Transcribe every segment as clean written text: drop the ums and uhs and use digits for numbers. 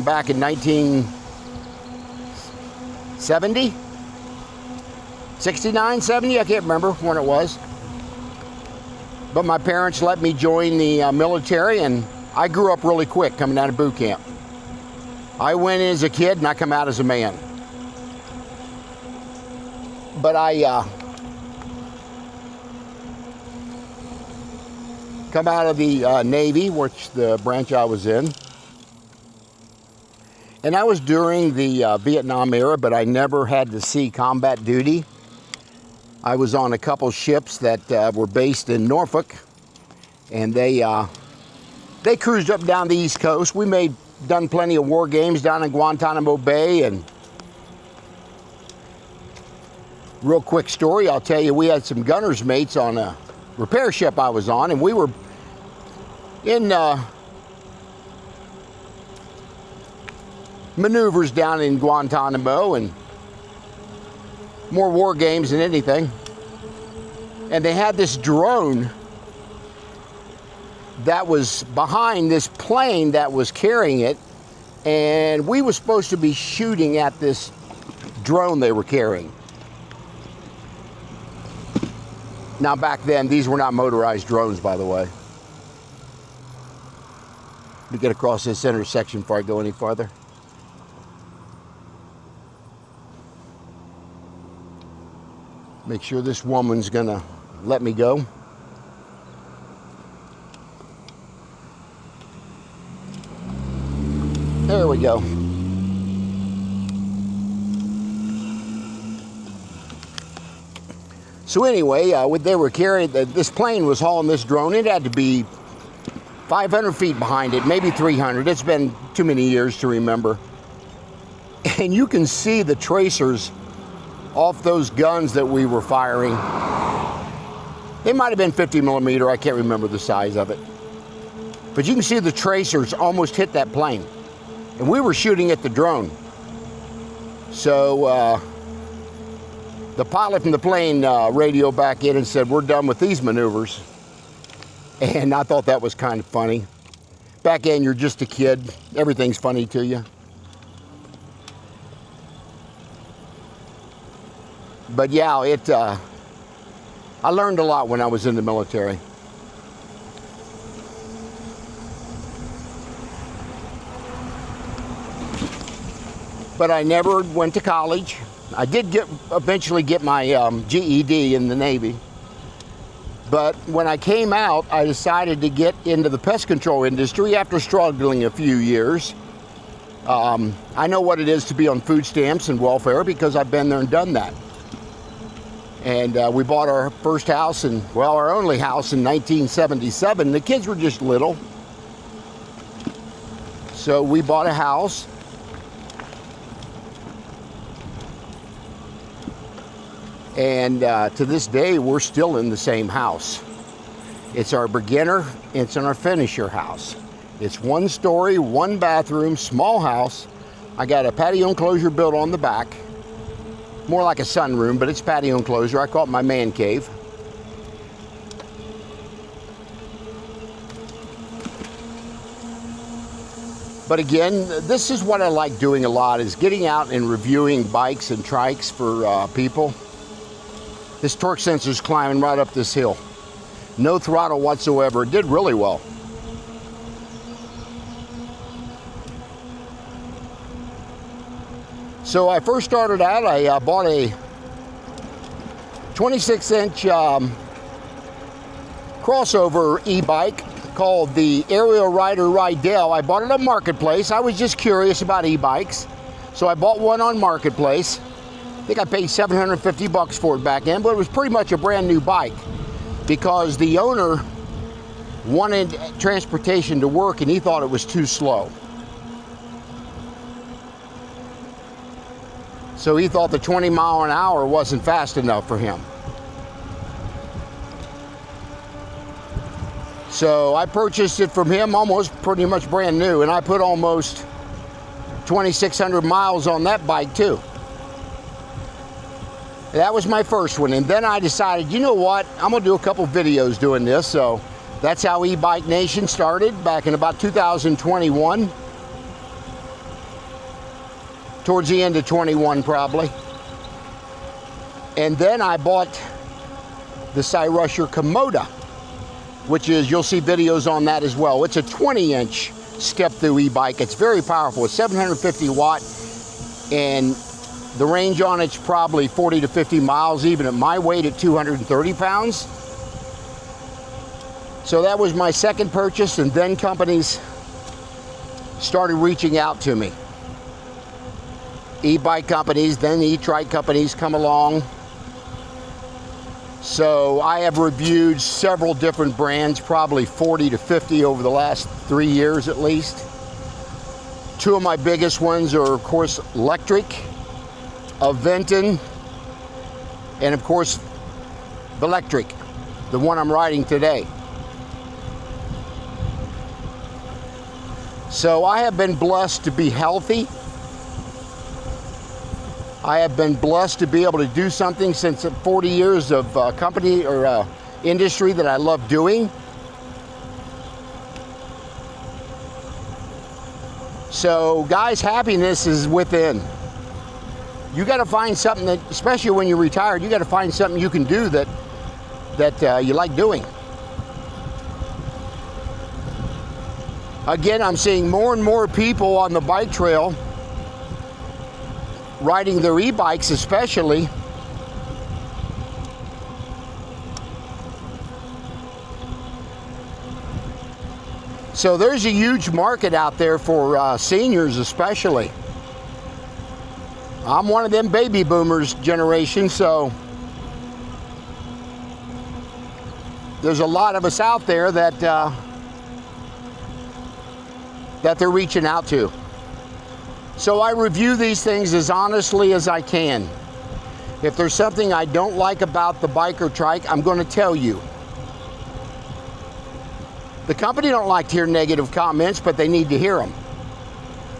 back in 1970, 69, 70, I can't remember when it was. But my parents let me join the military, and I grew up really quick coming out of boot camp. I went in as a kid and I come out as a man. But I come out of the Navy, which the branch I was in. And I was during the Vietnam era, but I never had to see combat duty. I was on a couple ships that were based in Norfolk, and they cruised up down the East Coast. We done plenty of war games down in Guantanamo Bay. And real quick story, I'll tell you, we had some gunner's mates on a repair ship I was on, and we were in maneuvers down in Guantanamo, and more war games than anything. And they had this drone that was behind this plane that was carrying it, and we were supposed to be shooting at this drone they were carrying. Now back then, these were not motorized drones, by the way. Let me get across this intersection before I go any farther. Make sure this woman's gonna let me go. There we go. So anyway, they were carrying, this plane was hauling this drone. It had to be 500 feet behind it, maybe 300. It's been too many years to remember. And you can see the tracers off those guns that we were firing. They might have been 50 millimeter, I can't remember the size of it. But you can see the tracers almost hit that plane. And we were shooting at the drone. So the pilot from the plane radioed back in and said, "We're done with these maneuvers." And I thought that was kind of funny. Back then, you're just a kid. Everything's funny to you. But yeah, I learned a lot when I was in the military. But I never went to college. I did eventually get my GED in the Navy. But when I came out, I decided to get into the pest control industry after struggling a few years. I know what it is to be on food stamps and welfare because I've been there and done that. And we bought our first house, and well, our only house in 1977. The kids were just little. So we bought a house. And to this day, we're still in the same house. It's our beginner, it's in our finisher house. It's 1 story, 1 bathroom, small house. I got a patio enclosure built on the back. More like a sunroom, but it's patio enclosure. I call it my man cave. But again, this is what I like doing a lot, is getting out and reviewing bikes and trikes for people. This torque sensor is climbing right up this hill. No throttle whatsoever. It did really well. So I first started out, I bought a 26-inch crossover e-bike called the Aerial Rider Rydell. I bought it on Marketplace. I was just curious about e-bikes. So I bought one on Marketplace. I think I paid $750 for it back then, but it was pretty much a brand new bike because the owner wanted transportation to work and he thought it was too slow. So he thought the 20 mile an hour wasn't fast enough for him. So I purchased it from him almost pretty much brand new, and I put almost 2,600 miles on that bike too. That was my first one, and then I decided, you know what, I'm gonna do a couple videos doing this. So that's how E-Bike Nation started back in about 2021. towards the end of 21 probably. And then I bought the Cyrusher Komoda, which is, you'll see videos on that as well. It's a 20-inch step-through e-bike. It's very powerful. It's 750 watt, and the range on it's probably 40 to 50 miles, even at my weight at 230 pounds. So that was my second purchase, and then companies started reaching out to me. E-bike companies, then E-Trike companies come along. So I have reviewed several different brands, probably 40 to 50 over the last 3 years at least. Two of my biggest ones are, of course, E-Trike, Aventon, and of course, the E-Trike, the one I'm riding today. So I have been blessed to be healthy. I have been blessed to be able to do something since 40 years of company or industry that I love doing. So guys, happiness is within. You got to find something that, especially when you're retired, you got to find something you can do that you like doing. Again, I'm seeing more and more people on the bike trail riding their e-bikes especially. So there's a huge market out there for seniors especially. I'm one of them baby boomers generation, so there's a lot of us out there that they're reaching out to. So I review these things as honestly as I can. If there's something I don't like about the bike or trike, I'm going to tell you. The company don't like to hear negative comments, but they need to hear them.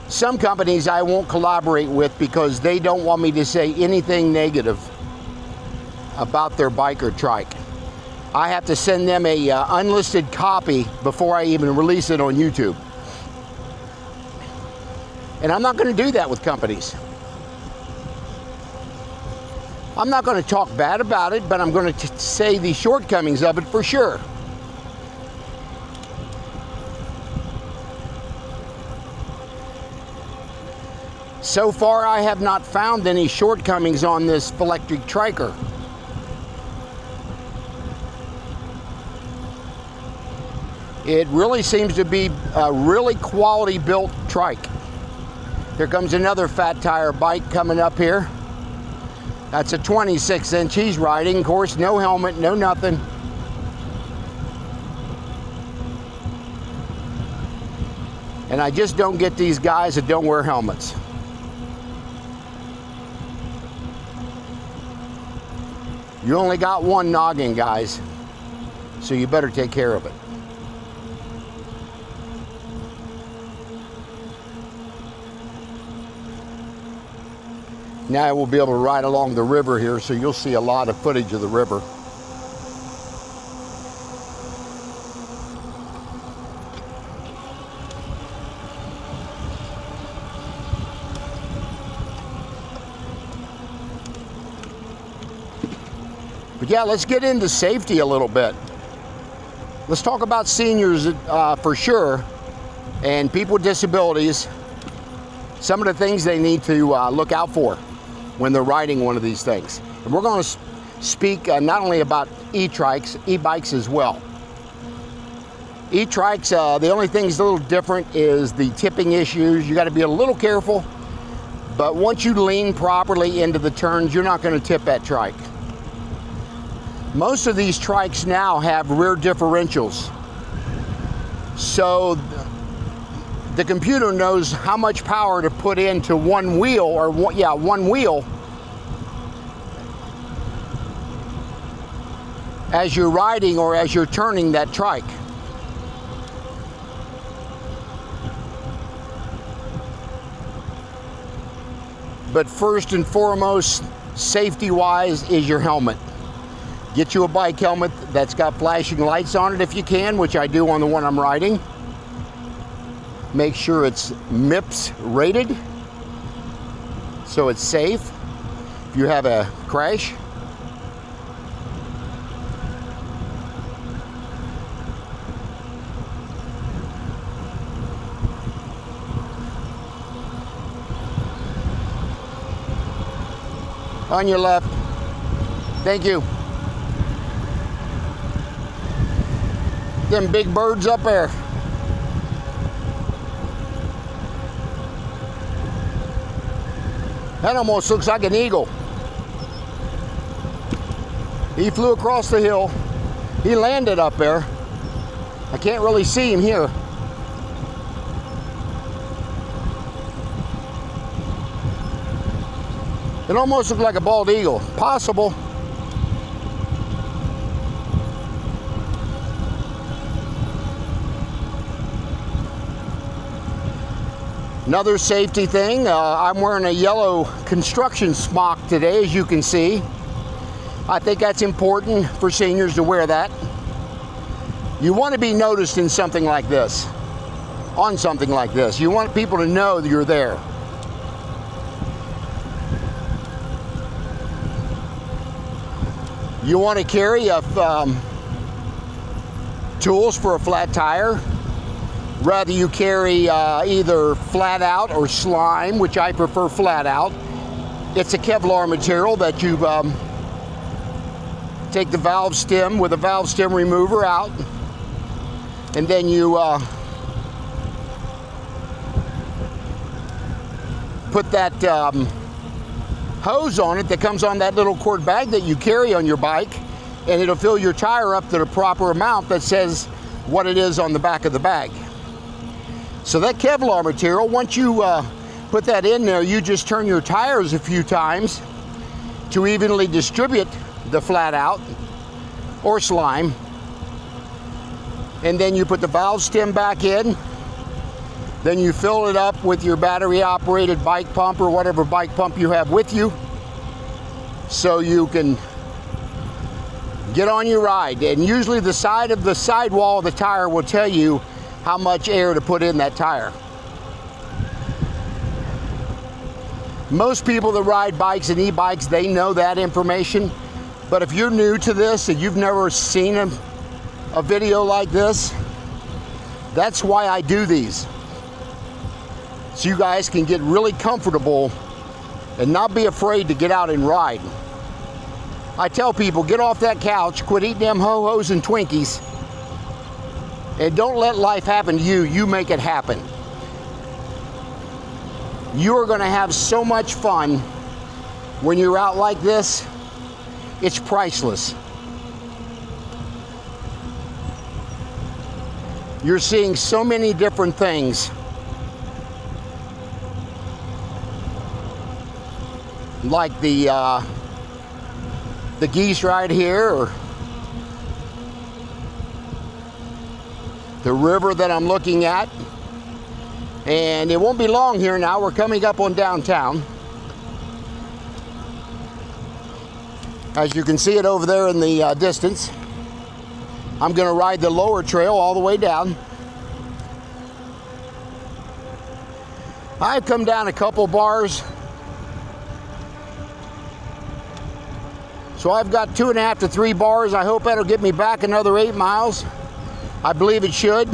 Some companies I won't collaborate with because they don't want me to say anything negative about their bike or trike. I have to send them a unlisted copy before I even release it on YouTube. And I'm not going to do that with companies. I'm not going to talk bad about it, but I'm going to say the shortcomings of it for sure. So far, I have not found any shortcomings on this electric triker. It really seems to be a really quality built trike. Here comes another fat tire bike coming up here. That's a 26-inch he's riding. Of course, no helmet, no nothing. And I just don't get these guys that don't wear helmets. You only got one noggin, guys, so you better take care of it. Now we'll be able to ride along the river here, so you'll see a lot of footage of the river. But yeah, let's get into safety a little bit. Let's talk about seniors for sure, and people with disabilities. Some of the things they need to look out for when they're riding one of these things. And we're going to speak not only about e-trikes, e-bikes as well. E-trikes, the only thing that's a little different is the tipping issues. You got to be a little careful, but once you lean properly into the turns, you're not going to tip that trike. Most of these trikes now have rear differentials, so the computer knows how much power to put into one wheel, or one wheel, as you're riding or as you're turning that trike. But first and foremost, safety-wise, is your helmet. Get you a bike helmet that's got flashing lights on it if you can, which I do on the one I'm riding. Make sure it's MIPS rated. so it's safe if you have a crash. On your left. Thank you. Them big birds up there. That almost looks like an eagle. He flew across the hill. He landed up there. I can't really see him here. It almost looked like a bald eagle. Possible. Another safety thing, I'm wearing a yellow construction smock today, as you can see. I think that's important for seniors to wear that. You want to be noticed in something like this, on something like this. You want people to know that you're there. You want to carry tools for a flat tire. Rather you carry either flat out or slime, which I prefer flat out. It's a Kevlar material that you take the valve stem with a valve stem remover out, and then you put that hose on it that comes on that little cord bag that you carry on your bike, and it'll fill your tire up to the proper amount that says what it is on the back of the bag. So that Kevlar material, once you put that in there, you just turn your tires a few times to evenly distribute the flat out or slime, and then you put the valve stem back in. Then you fill it up with your battery operated bike pump or whatever bike pump you have with you, so you can get on your ride. And usually the sidewall of the tire will tell you how much air to put in that tire. Most people that ride bikes and e-bikes, they know that information. But if you're new to this and you've never seen a video like this, that's why I do these. So you guys can get really comfortable and not be afraid to get out and ride. I tell people, get off that couch, quit eating them ho-hos and Twinkies, and don't let life happen to you. You make it happen. You are going to have so much fun when you're out like this. It's priceless. You're seeing so many different things. Like the geese right here, or the river that I'm looking at. And it won't be long here now. We're coming up on downtown. As you can see it over there in the distance. I'm going to ride the lower trail all the way down. I've come down a couple bars. So I've got 2.5 to 3 bars. I hope that'll get me back another 8 miles. I believe it should.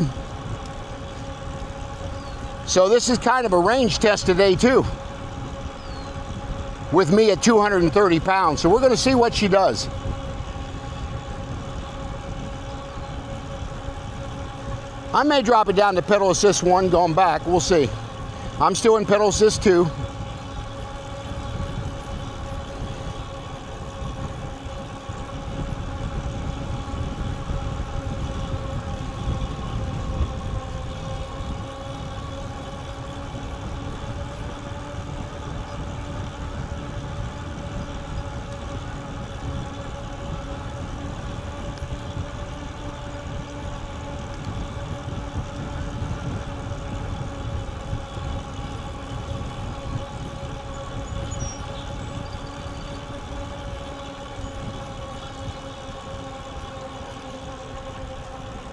So this is kind of a range test today too, with me at 230 pounds. So we're going to see what she does. I may drop it down to pedal assist 1 going back. We'll see. I'm still in pedal assist 2.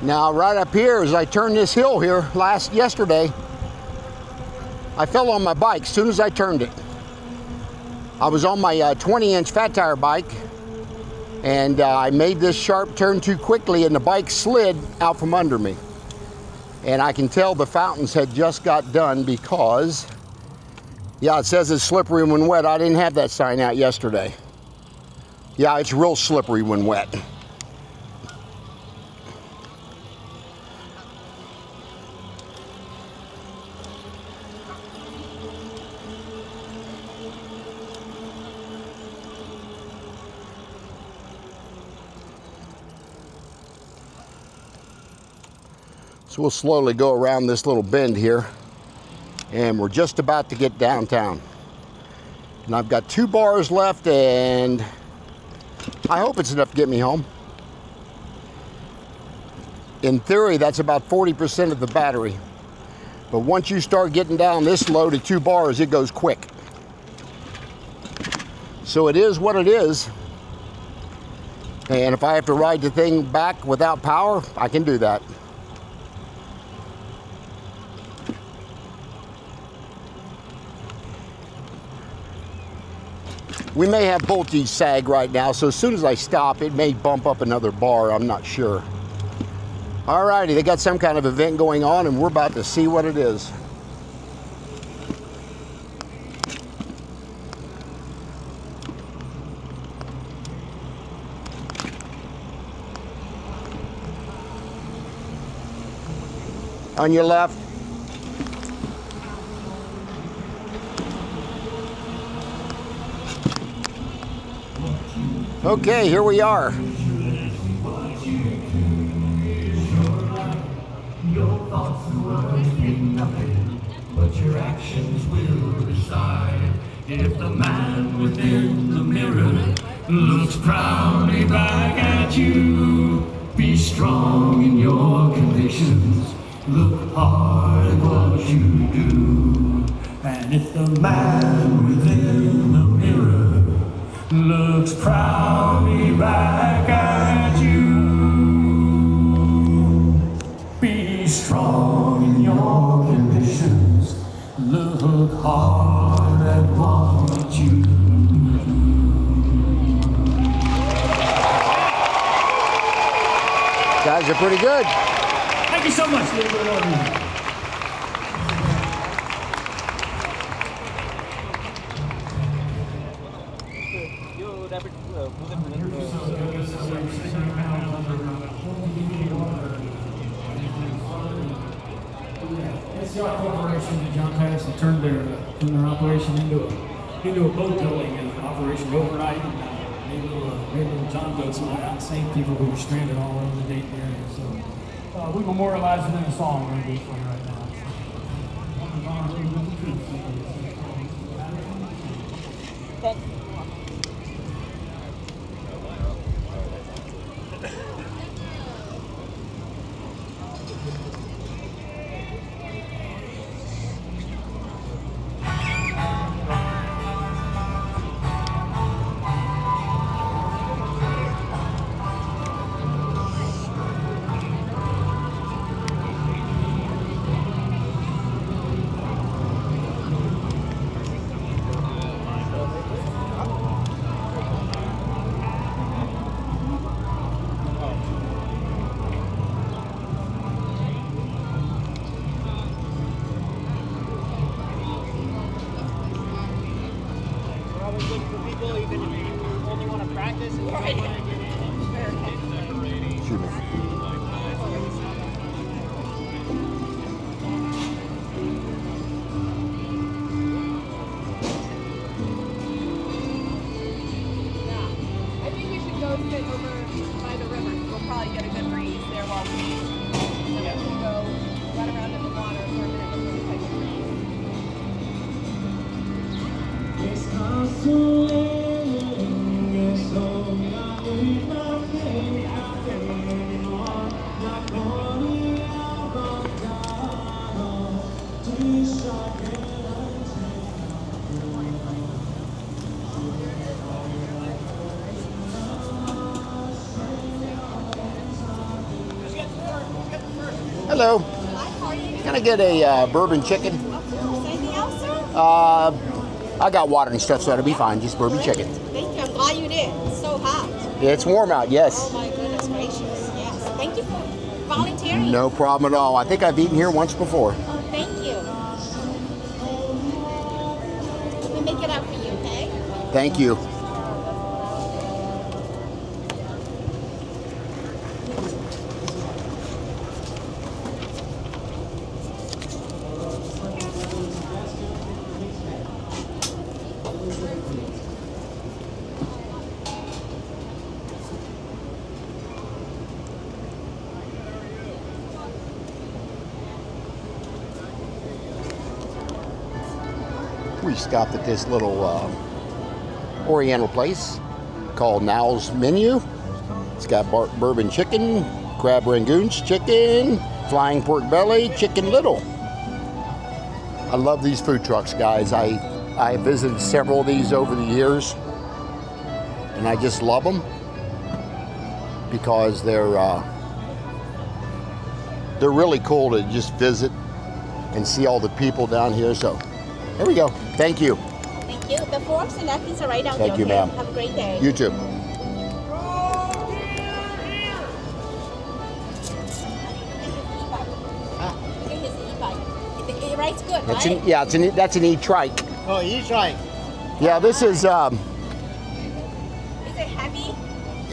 Now right up here, as I turned this hill here yesterday, I fell on my bike as soon as I turned it. I was on my 20-inch fat tire bike, and I made this sharp turn too quickly, and the bike slid out from under me. And I can tell the fountains had just got done because, yeah, it says it's slippery when wet. I didn't have that sign out yesterday. Yeah, it's real slippery when wet. So we'll slowly go around this little bend here, and we're just about to get downtown. And I've got 2 bars left, and I hope it's enough to get me home. In theory, that's about 40% of the battery. But once you start getting down this low to 2 bars, it goes quick. So it is what it is. And if I have to ride the thing back without power, I can do that. We may have voltage sag right now, so as soon as I stop, it may bump up another bar. I'm not sure. Alrighty, they got some kind of event going on, and we're about to see what it is. On your left. Okay, here we are. Your thoughts and words mean nothing, but your actions will decide. If the man within the mirror looks proudly back at you, be strong in your convictions, look hard at what you do. And if the man within the mirror looks proudly back at you, be strong in your convictions, look hard at what you do. Guys are pretty good. Thank you so much, little bit of you. SCR Corporation and John Patterson turned their operation into a boat building and operation overnight. And made little John boats and went out and saved people who were stranded all over the Dayton area. So we memorialize it in a song we're going to do for you right now. Hello. Can I get a bourbon chicken? Anything else, sir? I got water and stuff, so it'll be fine. Just bourbon chicken. Thank you. I'm glad you did. It's so hot. It's warm out, yes. Oh my goodness gracious. Yes. Thank you for volunteering. No problem at all. I think I've eaten here once before. Oh, thank you. Let me make it up for you, okay? Thank you. We stopped at this little Oriental place called Now's Menu. It's got bourbon chicken, crab rangoons chicken, flying pork belly, chicken little. I love these food trucks, guys. I visited several of these over the years, and I just love them because they're really cool to just visit and see all the people down here. So there we go. Thank you. Thank you. The forks and napkins are right down Thank there. you, okay? ma'am. Have a great day. You too. Look at his e-bike. It rides good, That's right? that's an E-Trike. Oh, E-Trike. Yeah, this is Is it heavy?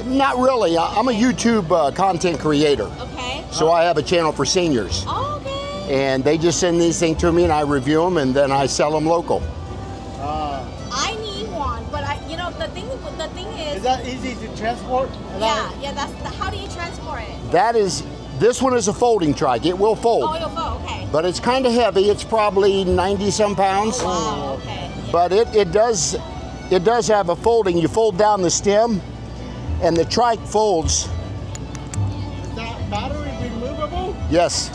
not really. I'm a YouTube content creator, Okay. so I have a channel for seniors, Oh, okay. and they just send these things to me, and I review them, and then I sell them local. I need one, but the thing is. Is that easy to transport? Yeah. How do you transport it? This one is a folding trike. It will fold, Oh, you'll go. Okay. but it's kind of heavy. It's probably 90 some pounds, Wow. Okay. but it does have a folding. You fold down the stem, and the trike folds. Is that battery removable? Yes.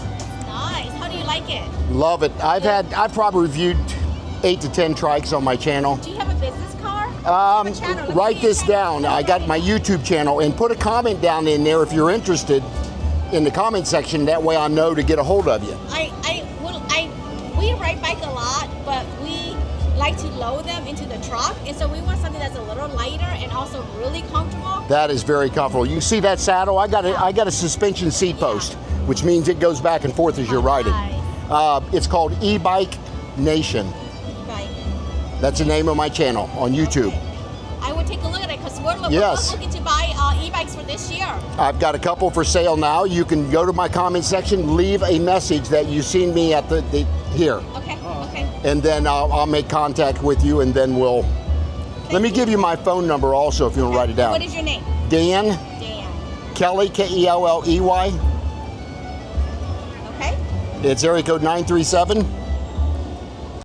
Nice. How do you like it? Love it. I've probably reviewed 8 to 10 trikes on my channel. Do you have a business card? You have a channel. Let me Write see your this channel. down. I got my YouTube channel, and put a comment down in there if you're interested in the comment section. That way I know to get a hold of you. We ride bike a lot, but we like to load them into the truck, and so we want something that's a little lighter and also really comfortable. That is very comfortable. You see that saddle? I got a suspension seat post, which means it goes back and forth as you're riding. It's called E-Bike Nation. Right. That's the name of my channel on YouTube. Okay. I would take a look at it because we're Yes. looking to buy e-bikes for this year. I've got a couple for sale now. You can go to my comment section, leave a message that you've seen me at the here, Okay. Okay. and then I'll make contact with you, and then let me give you my phone number also if you want to write it down. What is your name? Dan Dan. Kelly, Kelley. Okay. It's area code 937